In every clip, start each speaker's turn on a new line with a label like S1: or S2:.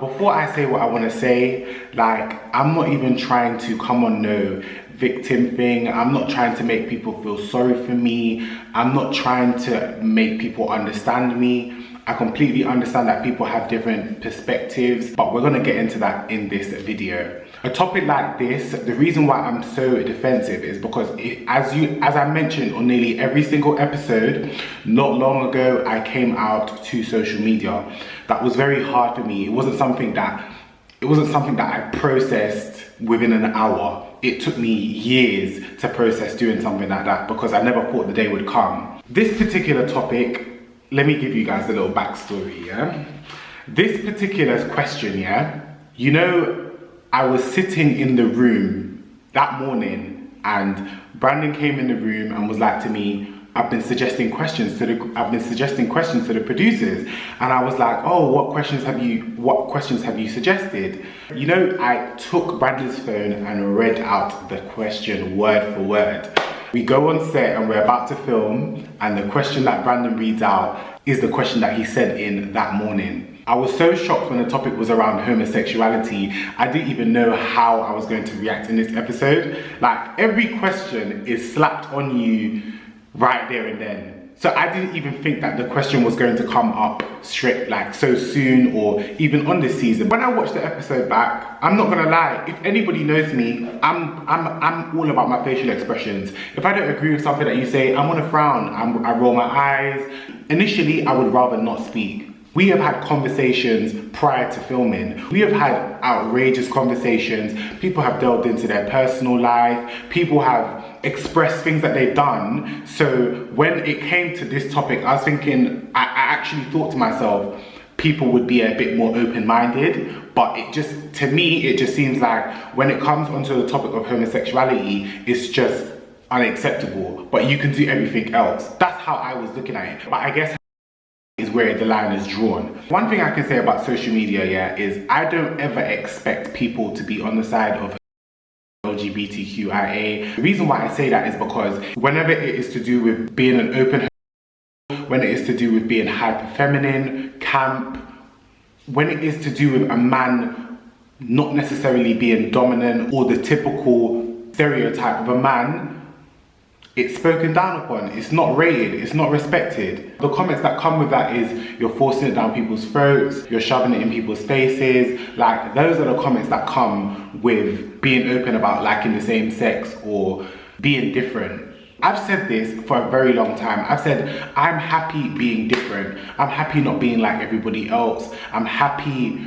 S1: before I say what I want to say, like, I'm not even trying to come on no victim thing. I'm not trying to make people feel sorry for me. I'm not trying to make people understand me. I completely understand that people have different perspectives, but we're gonna get into that in this video. A topic like this, the reason why I'm so defensive is because as I mentioned on nearly every single episode, not long ago, I came out to social media. That was very hard for me. It wasn't something that I processed within an hour. It took me years to process doing something like that because I never thought the day would come. This particular topic, let me give you guys a little backstory, yeah? This particular question, yeah? You know, I was sitting in the room that morning and Brandon came in the room and was like to me, I've been suggesting questions to the producers, and I was like, oh, what questions have you suggested? You know, I took Brandon's phone and read out the question word for word. We go on set and we're about to film, and the question that Brandon reads out is the question that he sent in that morning. I was so shocked when the topic was around homosexuality. I didn't even know how I was going to react in this episode. Like, every question is slapped on you right there and then. So I didn't even think that the question was going to come up straight, like so soon, or even on this season. When I watched the episode back, I'm not gonna lie, if anybody knows me, I'm all about my facial expressions. If I don't agree with something that you say, I'm gonna frown, I roll my eyes. Initially, I would rather not speak. We have had conversations prior to filming. We have had outrageous conversations. People have delved into their personal life. People have expressed things that they've done. So when it came to this topic, I was thinking, I actually thought to myself, people would be a bit more open-minded, but to me, it just seems like when it comes onto the topic of homosexuality, it's just unacceptable, but you can do everything else. That's how I was looking at it. But I guess is where the line is drawn. One thing I can say about social media, yeah, is I don't ever expect people to be on the side of LGBTQIA. The reason why I say that is because whenever it is to do with being an open, when it is to do with being hyper feminine, camp, when it is to do with a man not necessarily being dominant or the typical stereotype of a man, it's spoken down upon, it's not rated, it's not respected. The comments that come with that is you're forcing it down people's throats, you're shoving it in people's faces. Like, those are the comments that come with being open about liking the same sex or being different. I've said this for a very long time. I've said, I'm happy being different. I'm happy not being like everybody else. I'm happy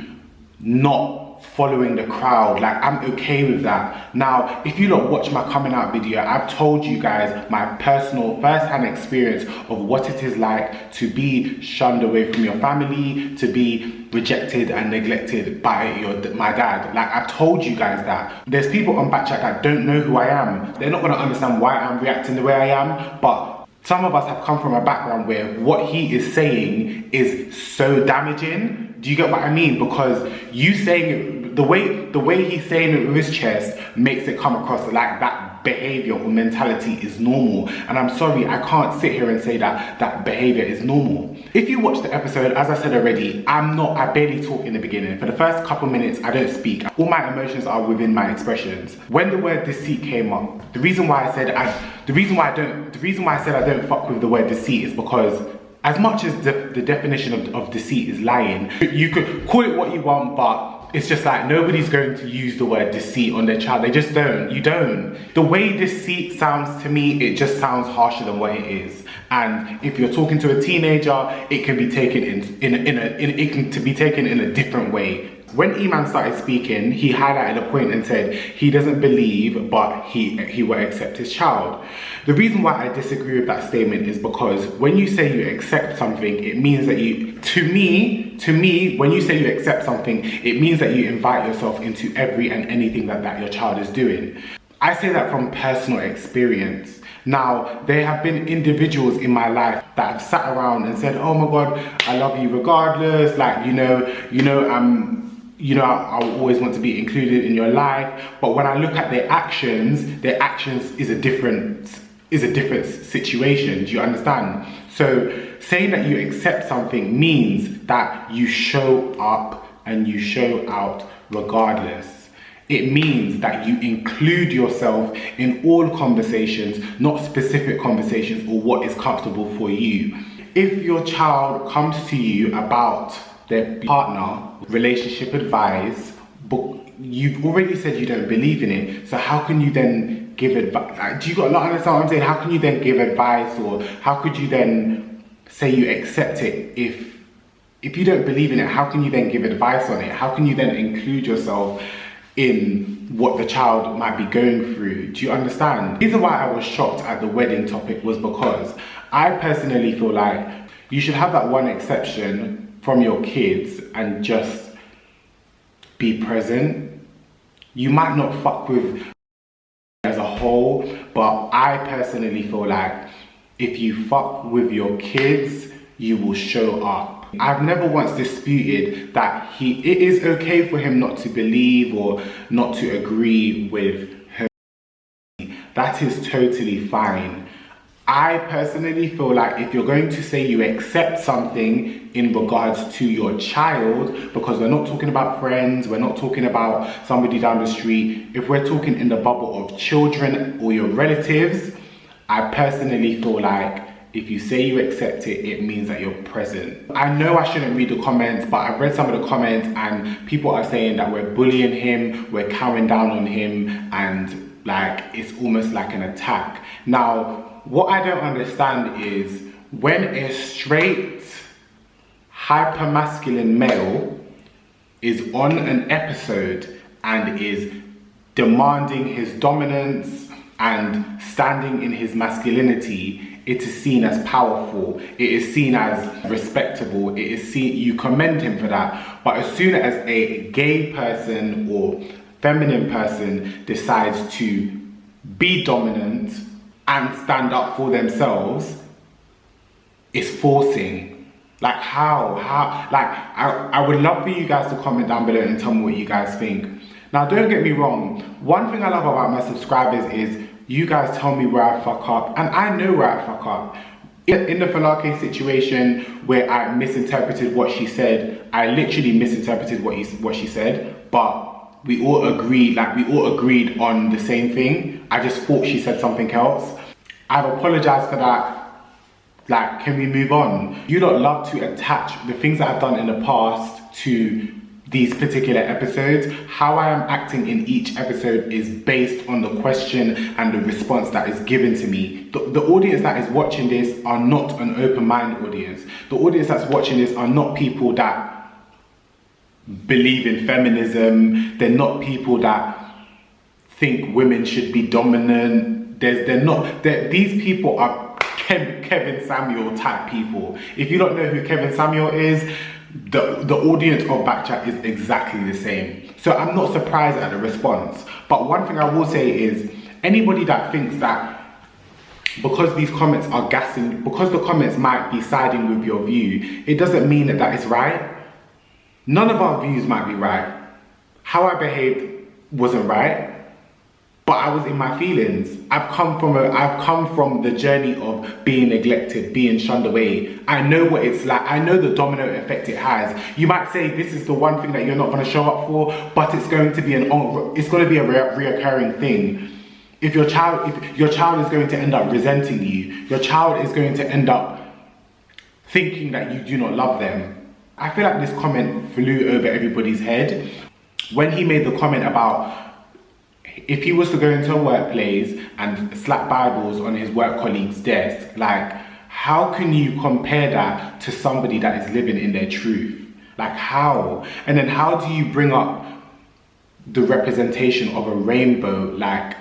S1: not following the crowd. Like, I'm okay with that. Now, if you lot watch my coming out video, I've told you guys my personal first-hand experience of what it is like to be shunned away from your family, to be rejected and neglected by my dad. Like, I've told you guys that. There's people on Backchat that don't know who I am. They're not going to understand why I'm reacting the way I am, but some of us have come from a background where what he is saying is so damaging. Do you get what I mean? Because you saying it, the way he's saying it with his chest makes it come across like that behavior or mentality is normal. And I'm sorry, I can't sit here and say that that behavior is normal. If you watch the episode, as I said already, I barely talk in the beginning. For the first couple minutes, I don't speak. All my emotions are within my expressions. When the word deceit came up, the reason why I said I don't fuck with the word deceit is because as much as the definition of deceit is lying, you could call it what you want, but it's just like nobody's going to use the word deceit on their child. They just don't. You don't. The way deceit sounds to me, it just sounds harsher than what it is. And if you're talking to a teenager, it can be taken in a different way. When Eman started speaking, he highlighted a point and said he doesn't believe, but he will accept his child. The reason why I disagree with that statement is because when you say you accept something, it means that to me, when you say you accept something, it means that you invite yourself into every and anything that your child is doing. I say that from personal experience. Now, there have been individuals in my life that have sat around and said, oh my God, I love you regardless. Like, I'll always want to be included in your life. But when I look at their actions is a different situation. Do you understand? So saying that you accept something means that you show up and you show out regardless. It means that you include yourself in all conversations, not specific conversations or what is comfortable for you. If your child comes to you about their partner, relationship advice, but you've already said you don't believe in it, so how can you then give advice? Like, do you not understand what I'm saying? How can you then give advice, or how could you then say you accept it if you don't believe in it? How can you then give advice on it? How can you then include yourself in what the child might be going through? Do you understand? The reason why I was shocked at the wedding topic was because I personally feel like you should have that one exception from your kids and just be present. You might not fuck with as a whole, but I personally feel like if you fuck with your kids, you will show up. I've never once disputed that it is okay for him not to believe or not to agree with her. That is totally fine. I personally feel like if you're going to say you accept something in regards to your child, because we're not talking about friends, we're not talking about somebody down the street, if we're talking in the bubble of children or your relatives, I personally feel like if you say you accept it, it means that you're present. I know I shouldn't read the comments, but I've read some of the comments and people are saying that we're bullying him, we're cowering down on him, and like it's almost like an attack. Now, what I don't understand is when a straight, hyper-masculine male is on an episode and is demanding his dominance and standing in his masculinity, it is seen as powerful, it is seen as respectable, it is seen, you commend him for that. But as soon as a gay person or feminine person decides to be dominant and stand up for themselves, it's forcing. Like how, like I would love for you guys to comment down below and tell me what you guys think. Now don't get me wrong, one thing I love about my subscribers is you guys tell me where I fuck up, and I know where I fuck up. In the Phillip situation where I misinterpreted what she said, I literally misinterpreted what she said, but we all agreed on the same thing. I just thought she said something else. I've apologized for that. Like, can we move on? You don't love to attach the things that I've done in the past to these particular episodes. How I am acting in each episode is based on the question and the response that is given to me. The audience that is watching this are not an open-minded audience. The audience that's watching this are not people that believe in feminism. They're not people that think women should be dominant. These people are Kevin Samuel type people. If you don't know who Kevin Samuel is, the audience of Backchat is exactly the same. So I'm not surprised at the response. But one thing I will say is, anybody that thinks that because these comments are gassing, because the comments might be siding with your view, it doesn't mean that that is right. None of our views might be right. How I behaved wasn't right, but I was in my feelings. I've come from the journey of being neglected, being shunned away. I know what it's like. I know the domino effect it has. You might say this is the one thing that you're not going to show up for, but it's going to be a reoccurring thing. If your child is going to end up resenting you, your child is going to end up thinking that you do not love them. I feel like this comment flew over everybody's head. When he made the comment about if he was to go into a workplace and slap Bibles on his work colleague's desk, like, how can you compare that to somebody that is living in their truth? Like, how? And then how do you bring up the representation of a rainbow? Like,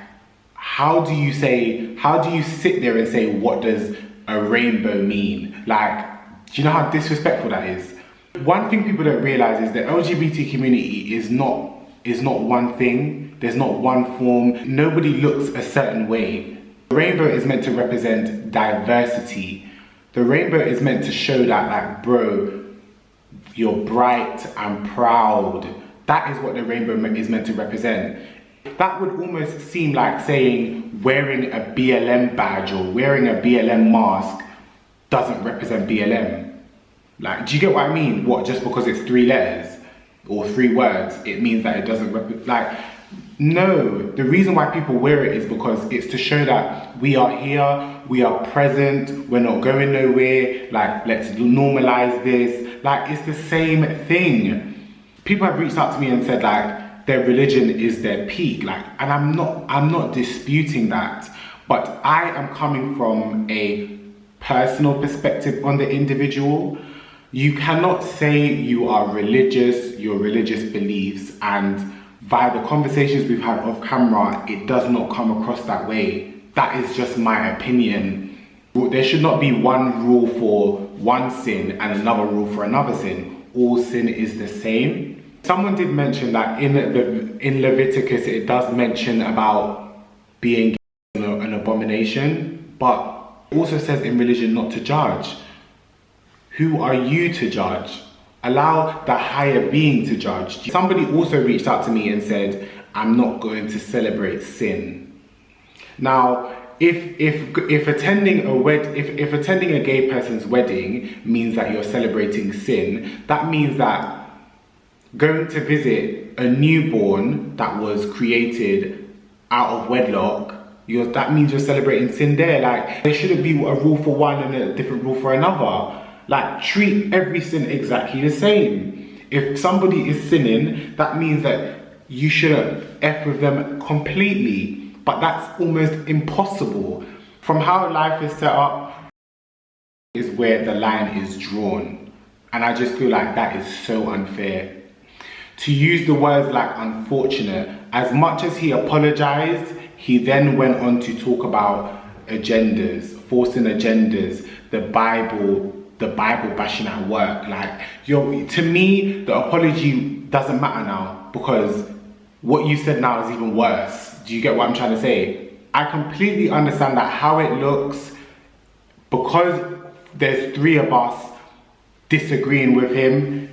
S1: how do you sit there and say, what does a rainbow mean? Like, do you know how disrespectful that is? One thing people don't realize is the LGBT community is not one thing. There's not one form. Nobody looks a certain way. The rainbow is meant to represent diversity. The rainbow is meant to show that, like, bro, you're bright and proud. That is what the rainbow is meant to represent. That would almost seem like saying wearing a BLM badge or wearing a BLM mask doesn't represent BLM. Like, do you get what I mean? What, just because it's 3 letters? or 3 words, it means that it doesn't like, no. The reason why people wear it is because it's to show that we are here, we are present, we're not going nowhere, like, let's normalize this. Like, it's the same thing. People have reached out to me and said like their religion is their peak, like, and I'm not disputing that, but I am coming from a personal perspective on the individual. You cannot say you are religious, your religious beliefs, and via the conversations we've had off camera, it does not come across that way. That is just my opinion. There should not be one rule for one sin and another rule for another sin. All sin is the same. Someone did mention that in Leviticus, it does mention about being an abomination, but it also says in religion not to judge. Who are you to judge? Allow the higher being to judge. Somebody also reached out to me and said, I'm not going to celebrate sin. Now, if attending a gay person's wedding means that you're celebrating sin, that means that going to visit a newborn that was created out of wedlock, that means you're celebrating sin there. Like, there shouldn't be a rule for one and a different rule for another. Like, treat every sin exactly the same. If somebody is sinning, that means that you shouldn't F with them completely. But that's almost impossible. From how life is set up is where the line is drawn. And I just feel like that is so unfair. To use the words like unfortunate, as much as he apologized, he then went on to talk about agendas, forcing agendas, the Bible bashing at work. Like, to me, the apology doesn't matter now, because what you said now is even worse. Do you get what I'm trying to say? I completely understand that how it looks, because there's 3 of us disagreeing with him,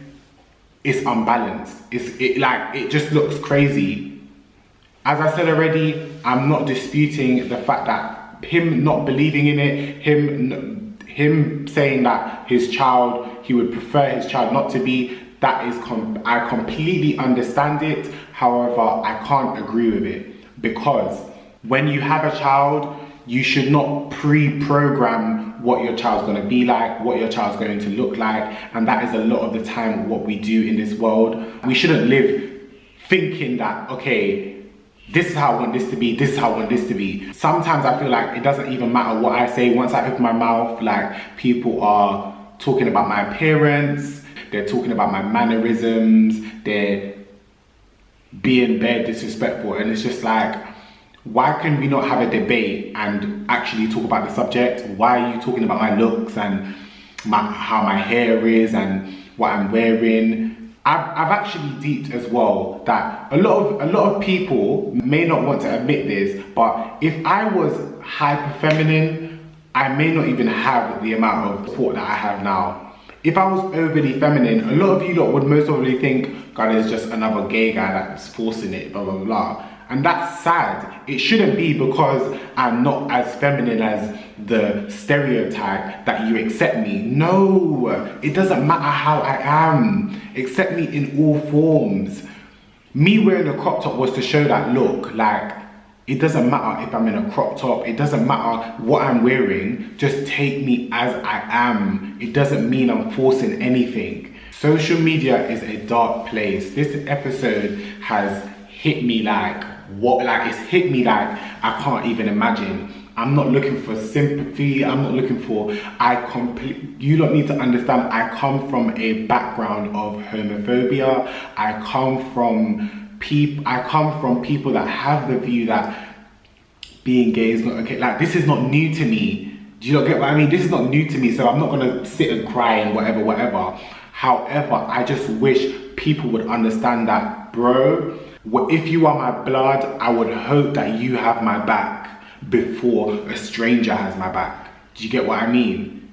S1: it's unbalanced. It just looks crazy. As I said already, I'm not disputing the fact that him not believing in it, him saying that he would prefer his child not to be, I completely understand it. However, I can't agree with it, because when you have a child, you should not pre-program what your child's going to be like, what your child's going to look like, and that is a lot of the time what we do in this world. We shouldn't live thinking that, okay, this is how I want this to be, this is how I want this to be. Sometimes I feel like it doesn't even matter what I say. Once I open my mouth, like, people are talking about my appearance, they're talking about my mannerisms, they're being bare disrespectful, and it's just like, why can we not have a debate and actually talk about the subject? Why are you talking about my looks and how my hair is and what I'm wearing? I've actually deeped as well that a lot of people may not want to admit this, but if I was hyper feminine, I may not even have the amount of support that I have now. If I was overly feminine, a lot of you lot would most probably think, God, there's just another gay guy that's forcing it, blah, blah, blah. And that's sad. It shouldn't be because I'm not as feminine as the stereotype that you accept me. No, it doesn't matter how I am. Accept me in all forms. Me wearing a crop top was to show that, look, like, it doesn't matter if I'm in a crop top. It doesn't matter what I'm wearing. Just take me as I am. It doesn't mean I'm forcing anything. Social media is a dark place. This episode has hit me like, it's hit me like I can't even imagine. I'm not looking for sympathy. I'm not looking for, you don't need to understand, I come from a background of homophobia. I come from people that have the view that being gay is not okay. Like, this is not new to me. Do you not get what I mean? This is not new to me, so I'm not gonna sit and cry and whatever. However, I just wish people would understand that, bro, if you are my blood, I would hope that you have my back before a stranger has my back. Do you get what I mean?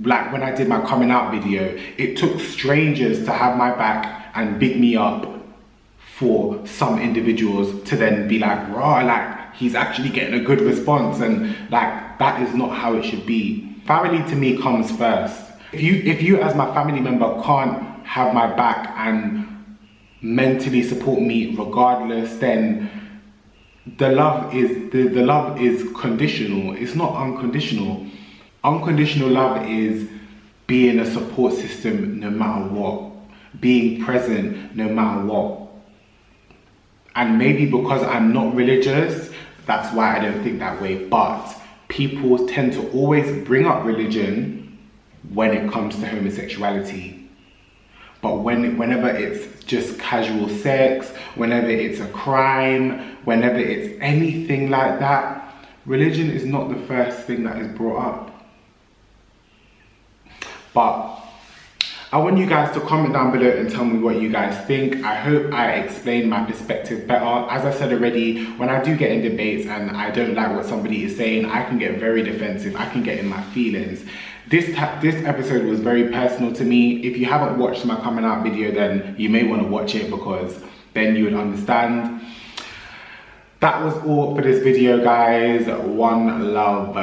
S1: Like, when I did my coming out video, it took strangers to have my back and big me up for some individuals to then be like, raw, like, he's actually getting a good response, and like, that is not how it should be. Family to me comes first. If you as my family member can't have my back and mentally support me regardless, then the love is conditional. It's not unconditional. Unconditional love is being a support system no matter what, being present no matter what. And maybe because I'm not religious, that's why I don't think that way. But people tend to always bring up religion when it comes to homosexuality. But whenever it's just casual sex, whenever it's a crime, whenever it's anything like that, religion is not the first thing that is brought up. But I want you guys to comment down below and tell me what you guys think. I hope I explained my perspective better. As I said already, when I do get in debates and I don't like what somebody is saying, I can get very defensive. I can get in my feelings. This episode was very personal to me. If you haven't watched my coming out video, then you may want to watch it, because then you would understand. That was all for this video, guys. One love.